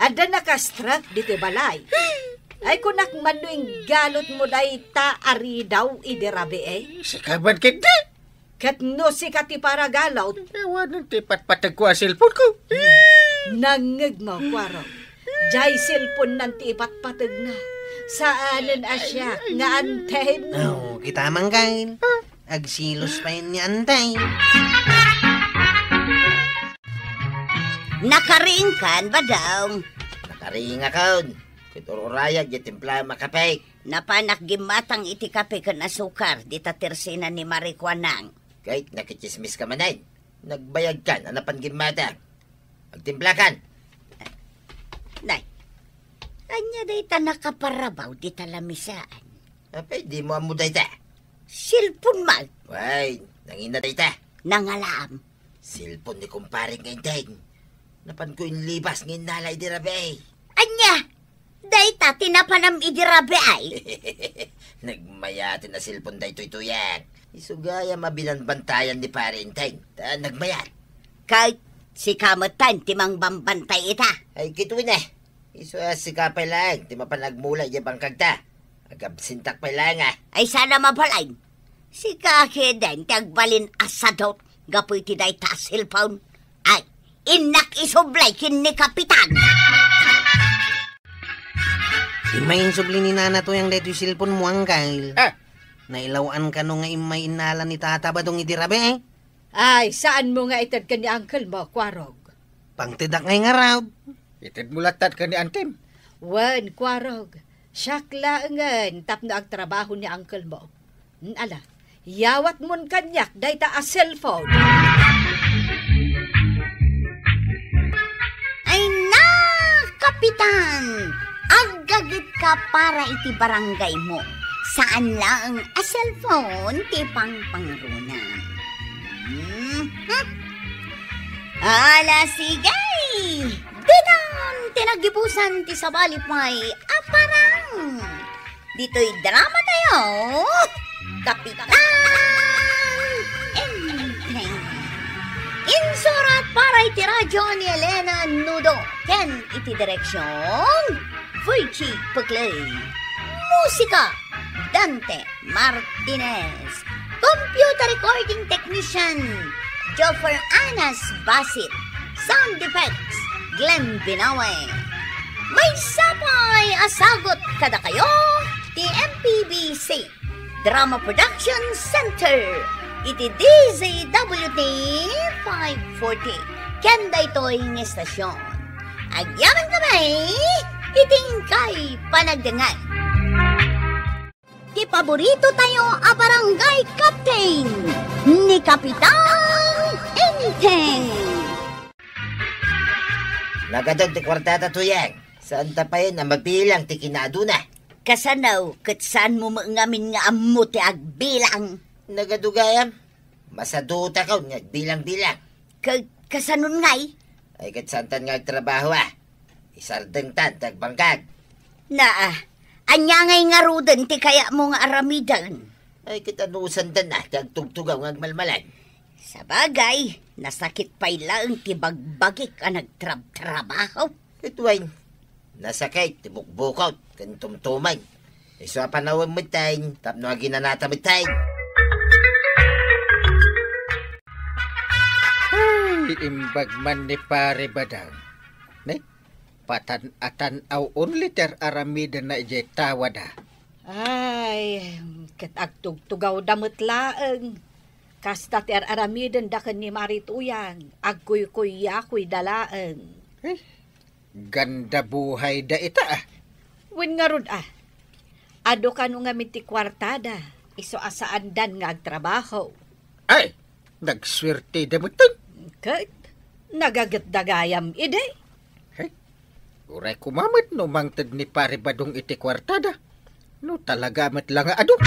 Ada nakastrak diti balay. Ay kunak manuing galot mo day taari daw idirabi eh. Sikaban kita. Kat no si kati para galaw. Ewan ti patpatag ko ang cellphone ko. Nangeg mo, kwarog. Jay cellphone nanti ipatpatag na. Saanan asya nga anten. Oh, kita man kail. Agsilos pa yun ni antay. Nakaringkan ba daw? Nakaringa kaon. Kitururaya, gitimpla makapay. Napanak gimatang iti kape kan asukar, di tatirsina ni Marikwanang. Kahit nakichismis ka manay. Nagbayag ka, anapan gimata. Magtimpla kan. Nay, anya day ta nakaparabaw di talamisaan. Apay, di mo amuday ta. Silpon mal, Way, nanginatay ta. nangalam. Silpon ni kumparing ngayon dahil. Napan ko yung libas ngayon nalay di rabe. Anya, day ta tinapanam idirabe ay. Nagmayatin na silpon day tuytuyan. Isugaya mabilanbantayan ni parintay. Nagmayat. Kahit si kamatan timang bambantay ita. Ay kituin eh. Iso si kapay lang. Di mapanagmulay yung bangkag ta. Agabsintak pa lang ah. Ay sana mapalain. Si kakeden tagbalin asadot. Gapoy ti day ta cellphone. Ay, inak isublay kin ni kapitan. Imayin subli ni nana to yung dito silpon mo, Angkal. Ah, Nailawaan ka no nga imay inala ni tata ba dong idirabe eh? Ay, saan mo nga itad ka ni Uncle mo, kwarog? Pangtidak ngay nga raw. itid mulatad ka ni Antem. Wan, kwarog. Syakla ngan, tapno ang trabaho ni Uncle mo. Ala, yawat mon kanyak, day ta a cellphone. Ay na, kapitan! Agagit ka para iti barangay mo. Saan lang a cellphone ti pangpangrunan. Ala sigay! Dinan, tinagibusan ti sabalip may aparang. Dito'y drama tayo. Kapitan! Insurat para iti radyo ni Elena Nudo. Ken iti direksyon, Virgie Pugley. Musika, Dante Martinez. Computer recording technician, Joffer Anas Basit. Sound effects, Glenn Binawe. May sapay asagot kada kayo, TMPBC, Drama Production Center, iti DZWD 540, kanda ito'y estasyon. Agyaman kamay, iting kay panagdangay. Di paborito tayo a barangay captain ni Kapitan Enteng. Nagadod ti kwartata tuyang. Saan tapayin na magbilang ti kinaduna? Kasanaw, kat saan mo ngamin nga amo ti agbilang? Nagadugayam. Masaduta ka nga bilang-bilang. Kasanon ngay? Ay kat santan nga trabaho Isardeng tan, tagbangkag. Anya ngay nga rudan ti kaya mo nga aramidan. Ay kitanusan dan tagtugtugaw nga malmalan. Sa bagay, nasakit pa ilang ti bagbagik ang nagtrabaho. Ituwain, nasakay, tibukbukaw, kantumtumay. Iso panawang mitayin, tapno ginanata mitayin. Ay, imbag man ni pare badang. Ne? Patan-atan aw only ter aramida na ije tawada. Ay, katagtugtugaw damot laeng. Kasta ti aramiden daken ni Marituyang. Agkuy-kuy-yakuy dalaeng. Ganda buhay da ita Win nga rod Ado ka nung ngamin ti kwartada. Iso asaan dan nga agtrabaho. Ay, nagswerte da mo ton. Kat, nagagatdagayam ide. Uray kumamat no mangtad ni pare badong iti kwartada. No talaga mat lang adong.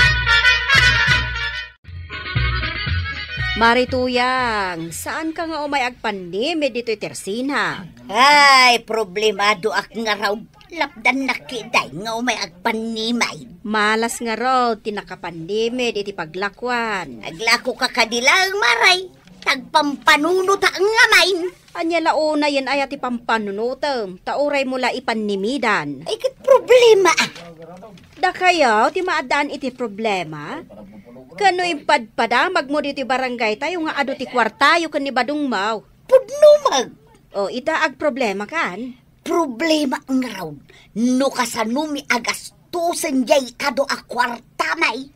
Marituyang, saan ka nga umay agpanime dito'y tersina? Ay, problemado ak nga raw. Lapdan nakiday nga umay agpanimay. Malas nga raw, tinakapandime diti paglakwan. Aglako ka kadilang maray. Tagpampanunot ang ngamain. Anya launa yan ay ati pampanunutem, tauray mula ipanimidan. Ay, kat problema. Da kayo, ti maadaan iti problema? Kano impadpadamag mo dito barangay tayo nga ado ti kwartayo kan ni Badong Mau. Pudnumag. O, itaag problema kan? Problema nga raw. No kasanumi agastusan jay kado a kwartamay.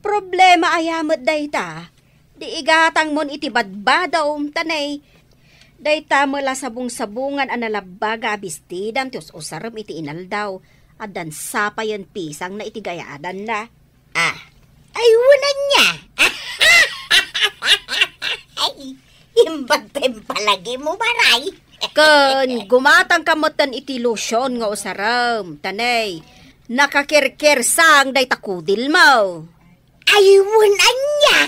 Problema ayamat dayta. Di igatang mon iti badbadaw tanay. Dayta mula sabung-sabungan analabaga abistidam tios usaram iti inaldaw. Adan sapayan pisang na iti gayaadan na. Ay, wunan niya. Ay, imbag palagi mo maray. Ken, gumatang kamotan iti lotion nga usaram. Tanay, nakakirkirsang day takudil mo. Ay, wunan niya.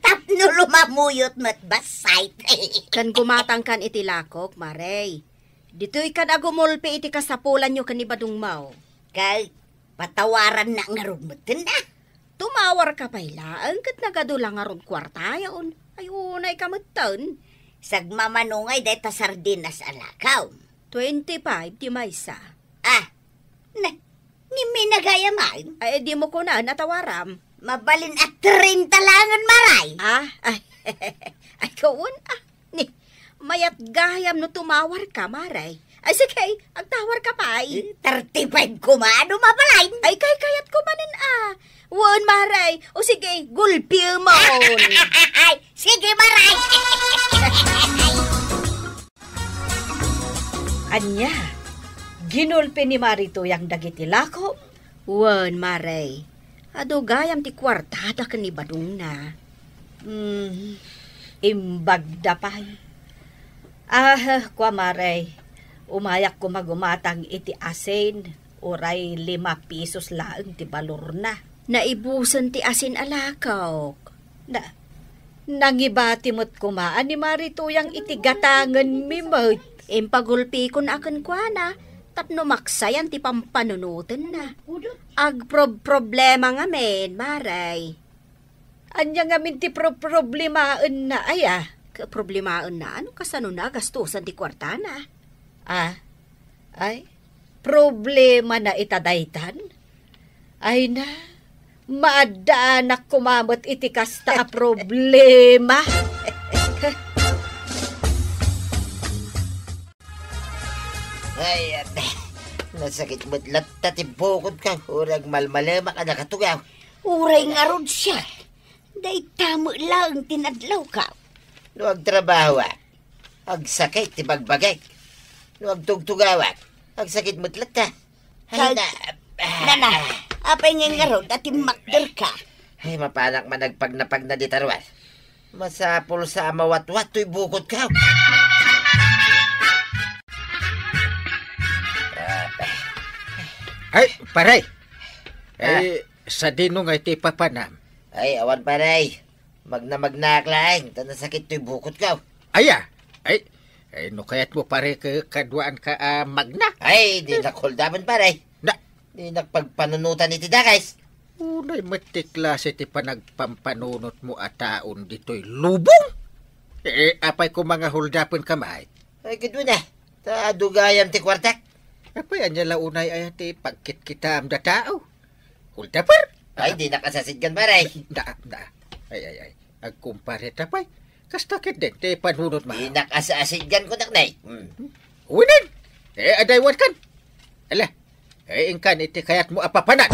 Tapno lumamuyot mat basay. Kan gumatang kan iti lakok, Maray. Dito'y kan agumulpi iti kasapulan nyo kan ni Badong Mau. Kay, patawaran na nga ron mo na. Tumawar ka pa ilaan kat nagadula nga ron kwartayon. Ay, unay kamutan. Sagmamanungay day ta sardinas alakaw. 25 di maysa. Ni minagayaman. Ay, di mo ko na natawaram. Mabalin at 30 langan maray. Ay, kawon, ni, mayat gayam no tumawar ka, Maray. Ay, sige, agtawar ka pa, 35 kumano mabalay. Ay, kayat ko manin, Wan, Maray. O sige, gulpi mo. Sige, Maray. Anya, ginulpi ni Marituyang dagiti lako. Wan, Maray. Ado gayam ti kwartada ka ni Badong na. Imbagda pa'y. Kwa Maray, umayak ko magumatang iti asin, uray 5 pesos laeng ti balor na. Naibusan ti asin alakaw. Nangibati mo't kumaan ni Marituyang iti gatangan mimot. Impagulpi kon akan kwa na, tapno maksayan ti pampanunutin na. Problema nga men, Maray. Anya nga min ti problemaan na Problemaan na? Ano kasano na gastusan ti kwarta na? Ay, problema na itadaytan? Ay na, maadaanak kumamot iti kasta a problema. Ay, Nasakit mo't latta tibukod ka. Urag malmalema ka nakatugaw. Uray nga ron siya. Day tamo lang tinadlaw ka. No agtrabaho ag sakit ti bagbagay. No agtugtugawak, ag sakit mo't latta. Ay na. Nana, apay nga ron at imakder ka. Ay mapanak managpagnapag na ditarwan. Masapol sa mawat-wat to'y bukod ka. Ay, paray. Ay, sa dinong ay ti papanam. Ay, awan paray. Magna-magnaklaing. Tanasakit to'y bukod ka. Aya. Ay, no kaya't mo pare kadwaan ka magna. Ay, di nakuldaman paray. Na, Di nakpagpanunutan iti dakais. unay matiklase ti panagpampanunot mo ataon dito'y lubong. Apay ko mga huldapon kamay. Ay, gudmo na. Dugayam ti kwartak. Apay anya launay ay ti pagkit-kitam da tao. Huldapar. Ay, di nakasasidgan paray. Da. Ay. Agkumpare tapay. Kastakit din ti panunot mo. Di nakasasidgan ko naknay. Uwinan. Adaywan kan. Ala. Ingkan iti kayat mo apapanan.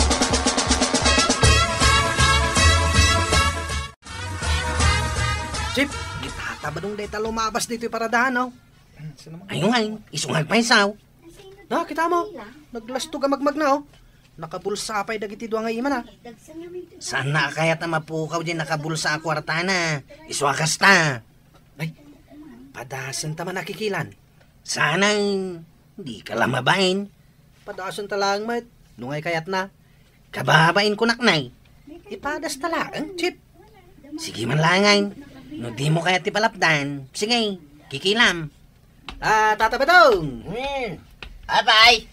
Chip, itatabadong deta lumabas dito yung paradahan, no? Ayun nga, isungag pa isaw. Na, kita mo. Naglasto ka magmag na, oh. Nakabulsa pa'y dagiti doang nga iman, ha? Saan na kayat na mapukaw din nakabulsa kwartana? Iswakas ta. Ay, padasan ta man nakikilan. Sana hindi ka lamabain. Padasan talang, mate. Nungay kayat na. Kababain ko naknay. Ipadas talang, Chip. Sige man langay. No di mo kayat ipalapdan. Sige, kikilam. Tatabadong. Abay.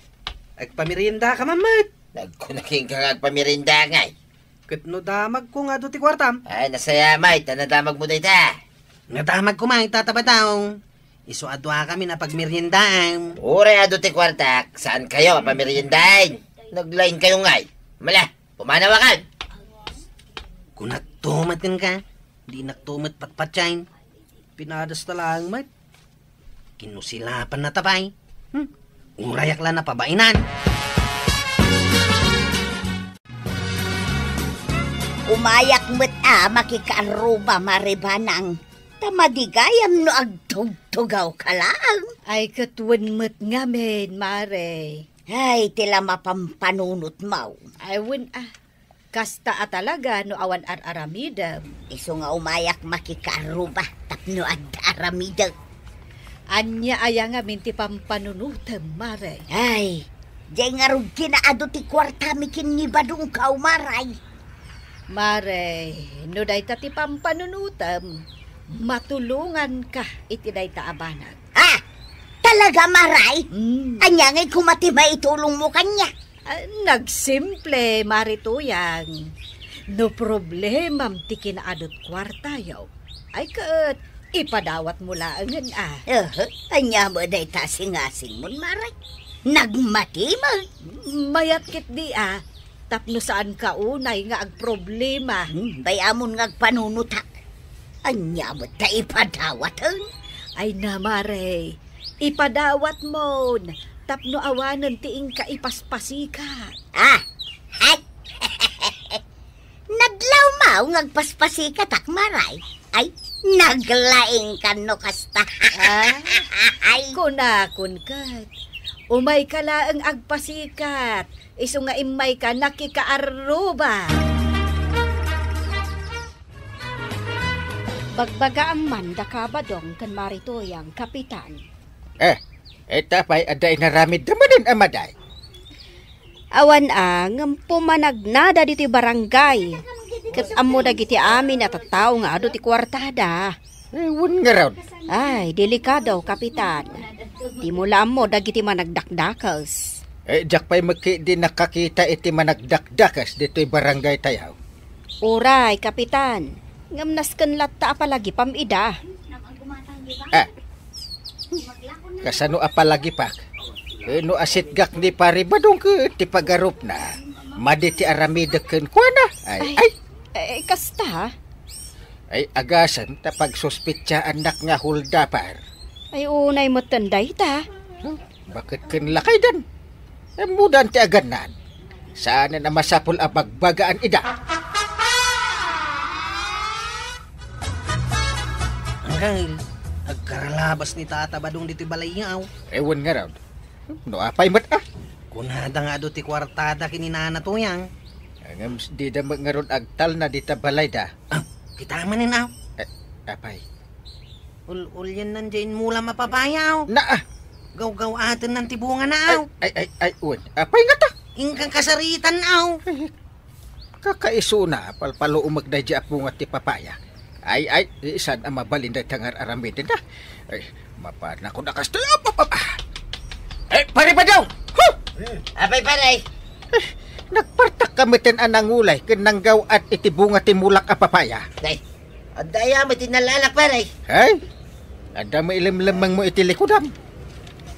Agpamirinda ka man, mate. Nagkunaking kang agpamirinda ngay. Katno damag ko nga do ti kwartam. Ay, nasaya may. Tanadamag mo dayta. Nga damag ko man, tatabadong. Iso adwa kami na pagmeriendaan. Ure ado ti kwartak. Saan kayo pamiriendain? Naglain kayo ngay. Mala, pumanawakan. Kung nagtumat ka, di nagtumat patpatsain. Pinadas talang, mate. Kinusilapan na tabay. Urayak lang na pabainan. Umayak mo't makikaaruba maribanang. Tamadigayam no agtugtugaw ka lang. Ay, katwan mo't ngamen, mare. Ay, tila mapampanunot mo. Ay, kasta talaga no awan aramidam. Iso nga umayak makikaaruba tapno ad aramida. Anya aya nga minti pampanunutam, mare. Ay, jay nga rug kinaado ti kwarta mikin ni badong kaumaray. Mare, no day ta ti pampanunutam, matulungan ka iti day ta abanag. Talaga maray? Anya ngay kumati maitulong mo kanya. Nagsimple, marituyang. No problemam ti kinaadot kwarta yaw. Ay kat, ipadawat mo laangan Anya mo day ta singasing mo maray. Nagmati mo. Mayat kit di tapno saan ka unay nga agproblema. Bayamon nga agpanunutak. Anya mo ta ipadawat Ay na mare, ipadawat mo. Tapno awanan tiing ka ipaspasikat. Hay! Naglaw mau ngagpaspasikat ak maray. Ay, naglaing ka no kasta. Ay, kunakun kat. Umay ka laang agpasikat. Iso nga imay ka nakikaaruba. Bagbaga ang manda ka ba dong kan maritoyang kapitan? Tapay aday naramid naman din amaday. Awan ang pumanagnada dito barangay. Kat amo dagiti amin at tao nga ado ti kwartada. Ewan nga raw. Ay, delikado kapitan. Di mo mo dagiti managdakdakas. Diyak pa'y di nakakita iti managdakdakas dito'y barangay tayaw. Uray, kapitan. Ngamnas kan latta apalagi pamida. Kasano apalagi pak? No asitgak ni pari badong ke ti pagarup na. Madi ti aramida ken kuana. Ay, kasta? Ay, agasan ta pagsuspitsa anak nga huldapar. Ay, unay mo tanday ta. Bakit ken lakay dan? Mudan ti aganan. Saan na masapul ang bagbagaan ida? Angel, agkaralabas ni Tata Badong dito balayaw. Ewan nga raw. No apay mat ah. Kunada nga do ti kwartada kininana tuyang. Ang di da ngaron agtal na dita balay da. Kita manin aw. Apay. Ul yan nandiyan mula mapapayaw. Na ah. Gaw-gaw atin ng tibungan na aw. Ay, uwan. Apay nga ta. Ingkang kasaritan aw. Kakaiso na, palpalo umagday di apungat ti papaya. Ay, isan ang mabalin day tangar aramidin na. Ay, mapana ko na kasto. Ay, pare ba daw? Apay paray. Nagpartak kamitin anang ulay, kinanggaw at itibunga ti mulak a papaya. Day, ang daya mo tinalalak paray. Ay, ada mo ilim-limang mo itilikudam.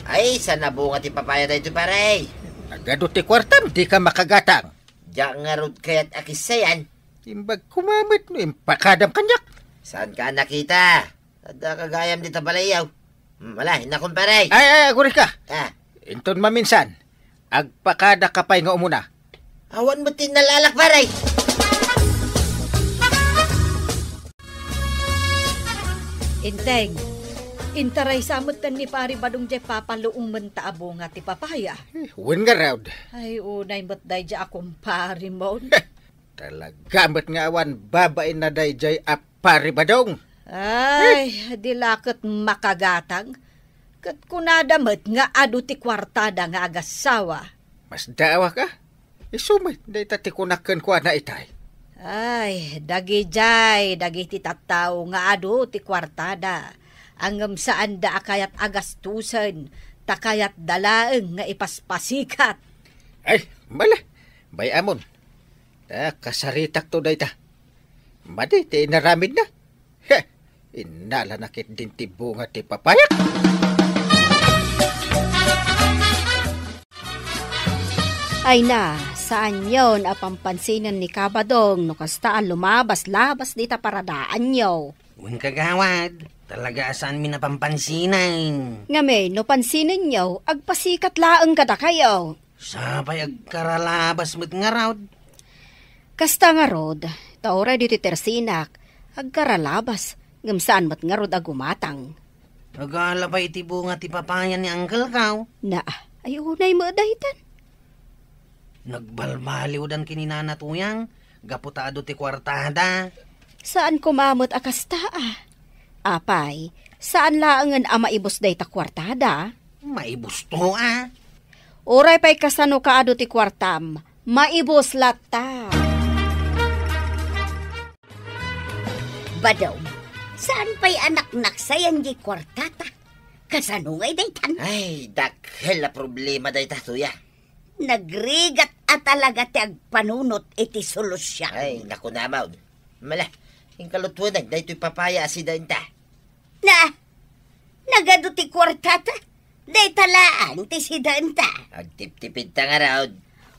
Ay, sana bunga ti papaya dito paray. Agado ti kwartam, di ka makagatang. Diyan nga rod kaya't akisayan. Imbag kumamit no, impakadam kanyak. Saan ka nakita? Ada kagayam dito balayaw. Wala, hinakon paray. Ay, aguri ka. Ah, Inton maminsan, agpakada kapay nga umuna. awan mo tinalalak paray. Inteng, intaray samot ni Pari Badong jay papaluong menta abunga ti papaya. Huwin nga raw. Ay, unay mo't day jay akong pari mo. Talaga mo't nga awan babain na day jay apari badong. Ay, dilakot makagatang. Kat kunadamot nga adu ti kwartada nga agasawa. Mas dawa ka? Isumit, day tatikunakan ko na itay. Ay, dagi ti tattao nga adu ti kwartada. Angam saan da akayat agastusan, takayat dalaeng nga ipaspasikat. Ay, mala, bay amon. Kasaritak to day ta. Madi, ti inaramid na. Inala nakit din ti bunga ti papayak. Ay na, saan yon apampansinan ni Kabadong no kastaan lumabas-labas dita paradaan yo. Uwan kagawad, talaga saan mi napampansinan. Nga may, no pansinin nyo, agpasikat laeng kada kayo. Sabay agkaralabas mo't nga raw. Kasta nga rod, taora dito tersinak, agkaralabas, ngamsaan mat nga rod agumatang. Nagala pa iti bunga ti papayan ni Uncle Kaw. Na, ay unay mo dahitan. Nagbalbaliw dan kininana tuyang, gaputado ti kwartada. Saan kumamot akasta Apay, saan laangan ama ibos day ta kwartada? Maibusto Oray pa'y kasano kaado ti kwartam, maibos lata. Badong, saan pa'y anak naksayan di kwartata? Kasano ngay daytan? Ay, dakhel na problema day tatuya. Nagrigat at talaga ti agpanunot iti solusyon. Ay, naku namaw. Mala, yung kalutunan, day to'y papaya asidanta. Na, nagado ti kwartata? Day talaan ti sidanta. Agtip-tipid ta nga raw.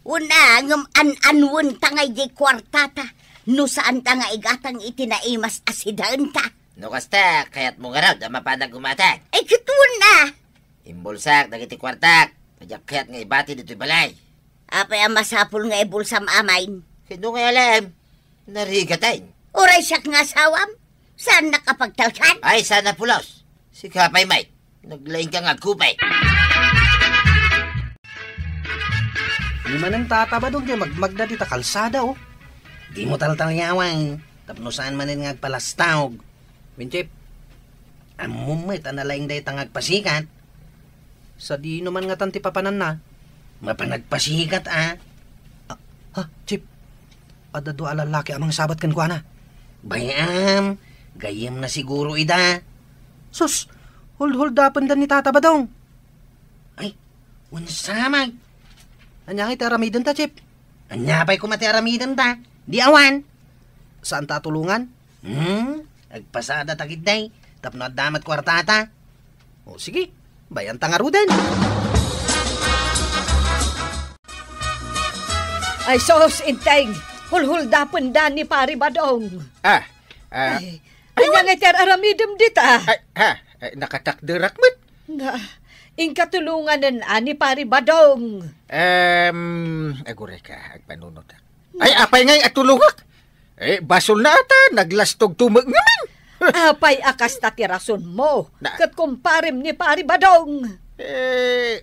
Una, ngam an-anwon tangay di kwartata. No saan ta nga igatang itinaimas asidanta. No kasta, kayat mo nga raw, da mapanag gumatag. Ay, kituon na. Imbulsak, dagiti kwartak. Padyak kayat nga ibati dito'y balay. Apay ang masapul nga ibulsam amain. Sino nga alam? Narigatayin. Oray siyak nga sawam. Saan nakapagtalkan? Ay, sana pulos. Si Kapay Mike, naglaing ka nga kupay. Lima ng tataba doon kaya magmagda dita kalsada Di mo taltalyawang. Tapno saan manin nga agpalastawg. Winchip, amumit analaing day tangag pasikat. Sa di naman nga tanti papanan na. Mapanagpasikat Chip, adado alalaki amang sabat kan kuana. Bayam, gayem na siguro ida. Sus, hold-holdapan dan ni Tata Badong. Ay, unsamag. Anya iti aramidan ta, Chip? Anya pa'y kumati aramidan ta. Di awan. Saan ta tulungan? Agpasada tagid day. Tapno at damat kwartata. O sige, bayan ta nga rudan. Ay, sos, inteng, hulhuldapan dan ni Pari Badong. Ay nga nga ter aramidem dita. Nakatakderak mat. Nga, Ingkatulungan ani pari Badong. Agure ka, agpanunod. Ay, apay ngay atulungak. Basol na ata, naglastog tumag naman. Apay akas ta ti rason mo. Na- Kat kumparim ni pari Badong.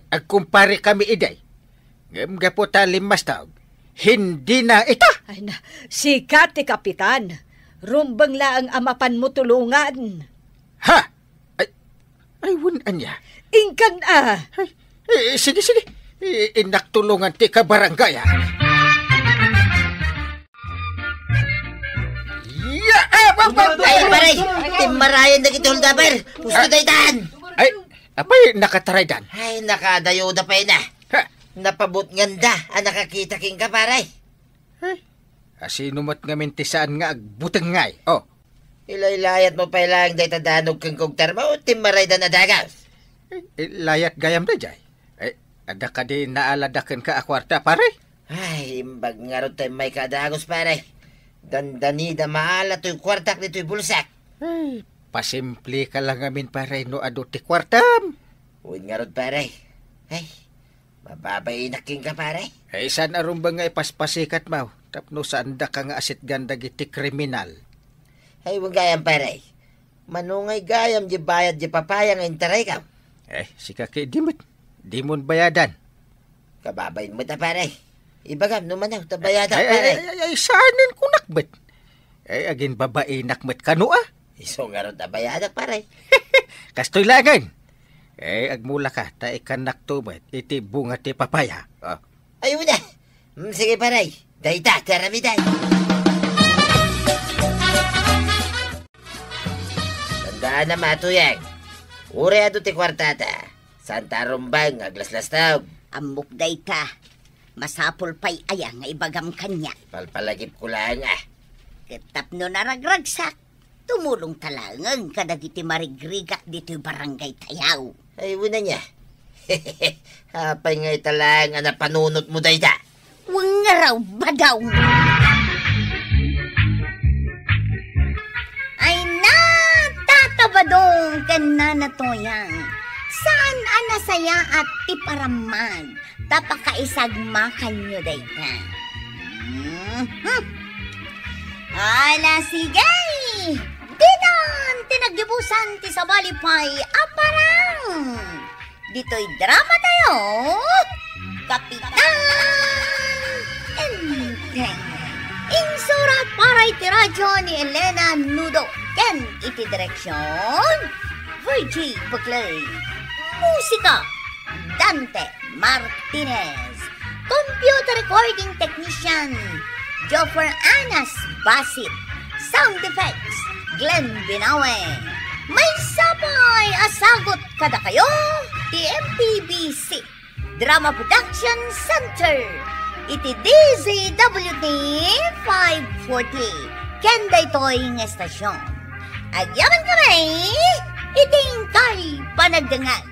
Agkumpare kami iday. Gapo limas taog. Hindi na ita. Ay na, sikat ti kapitan. Rumbang laang amapan mo tulungan. Ha? Ay, wunan niya. Ingkan Sige. Inaktulungan ti ka barangay, ha? Ay, paray! Timarayan na kita huldaber! Gusto daytan! Ay, apay nakataraydan. Ay, nakadayo na pa na. Ha? Napabot nganda ang nakakita king ka, paray. Asinumat nga mintisaan nga agbutang ngay. Oh, Ilaylayat mo pa lang day tadanog kang kugtar mo, timaray na nadagas. layat gayam da jay. Ada ka di naaladakan ka akwarta, pare? Ay, imbag nga ron tayo may kadagos, paray. Dandani da maala to'y kwartak ni to'y bulsak. Ay, pasimple ka lang amin, pare, no ado ti kwartam. Uwin nga ron, paray. Ay, mababay na king ka, paray. Ay, saan aron ba nga ipaspasikat mo? Tapno saan da ka nga asit ganda giti kriminal? Ay, huwag gayam, paray. Manungay gayam di bayad di papayang intaray ka. Sika kay di mon bayadan. Kababayin mo ta, paray. Ibagam naman na, tabayadan, Ay, paray. saanin ko nakbet? Agin babae nakmet kano, ah? Iso nga ron tabayadan, paray. Kastoy langan. Agmula ka, ta ikan naktubet, iti bunga ti papaya. Oh. Ayun na. Sige, paray. Dayta, taramiday. Tandaan na matuyang. Ure ato ti kwartata. Santa Rumbang, aglaslas tawag. Amok day ka. Masapol pa'y ayang nga ibagam kanya. Palpalagip ko lang ah. Kitapno na ragragsak. Tumulong talangang kadagiti marigrigak dito'y barangay Tayaw. Ay, una niya. Hapay nga italang na panunot mo dayta. Huwag nga raw badaw. Ay na, tatabadong kananatoyang. Saan anasaya at tiparaman? Tapakaisagma kanyo dayta. Ala sige! Dinan, tinagdibusan ti sabalipay aparang. Dito'y drama tayo. Kapitan Enteng. Insurat para iti radyo ni Elena Nudo. Ken iti direksyon Virgie Buckley. Musika Dante Martinez. Computer recording technician Joffer Anas Basit. Sound effects Glenn Binawe. May sabay asagot kada kayo ti MPBC Drama Production Center. Iti DZWT 540 Kenda ito'y ng estasyon. Agyaman kami, iting kay panagdangan.